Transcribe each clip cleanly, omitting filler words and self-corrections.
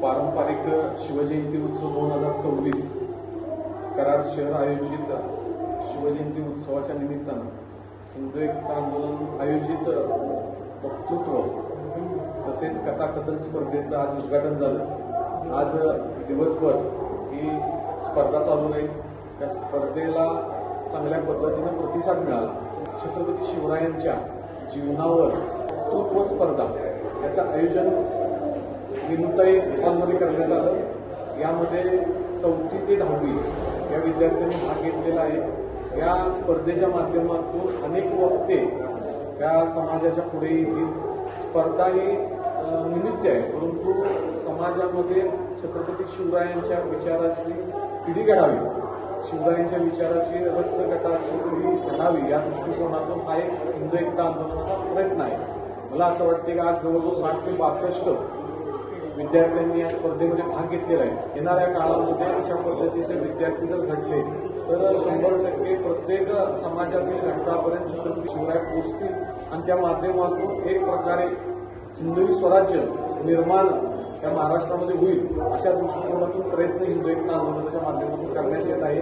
पारंपरिक शिवजयंती उत्सव 2026 कराड शहर आयोजित शिवजयंती उत्सवाच्या निमित्तानं हिंदू एकता आंदोलन आयोजित वक्तृत्व तसेच कथाकथन स्पर्धेचं आज उद्घाटन झालं। आज दिवसभर ही स्पर्धा चालू राहील। त्या स्पर्धेला चांगल्या पद्धतीनं प्रतिसाद मिळाला। छत्रपती शिवरायांच्या जीवनावर वक्तृत्व स्पर्धा याचं आयोजन विनुताई हॉलमध्ये करण्यात आलं। यामध्ये 4थी ते 10वी या विद्यार्थ्यांनी भाग घेतलेला आहे। या स्पर्धेच्या माध्यमातून अनेक वक्ते या समाजाच्या पुढे येतील। स्पर्धा ही निमित्त आहे, परंतु समाजामध्ये छत्रपती शिवरायांच्या विचाराची पिढी घडावी, शिवरायांच्या विचाराची रक्तगटाची पिढी घडावी या दृष्टिकोनातून हा एक हिंदू एकता आंदोलनाचा प्रयत्न आहे। मला असं वाटते की आज जवळजवळ 60 ते 62 विद्यार्थ्यांनी या स्पर्धेमध्ये भाग घेतलेला आहे। येणाऱ्या काळामध्ये अशा पद्धतीचे विद्यार्थी जर घडले तर 100% प्रत्येक समाजातील घटकापर्यंत छत्रपती शिवराय पोहोचतील आणि त्या माध्यमातून एक प्रकारे हिंदवी स्वराज्य निर्माण या महाराष्ट्रामध्ये होईल अशा दृष्टिकोनातून प्रयत्न हिंदू एकता आंदोलनाच्या माध्यमातून करण्यात येत आहे।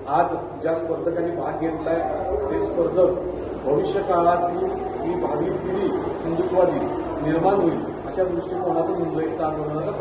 आज ज्या स्पर्धकांनी भाग घेतलाय ते स्पर्धक भविष्य काळातली ही भावी पिढी हिंदुत्वादी निर्माण होईल अशा दृष्टिकोनातून हिंदू एकता आंदोलनाचा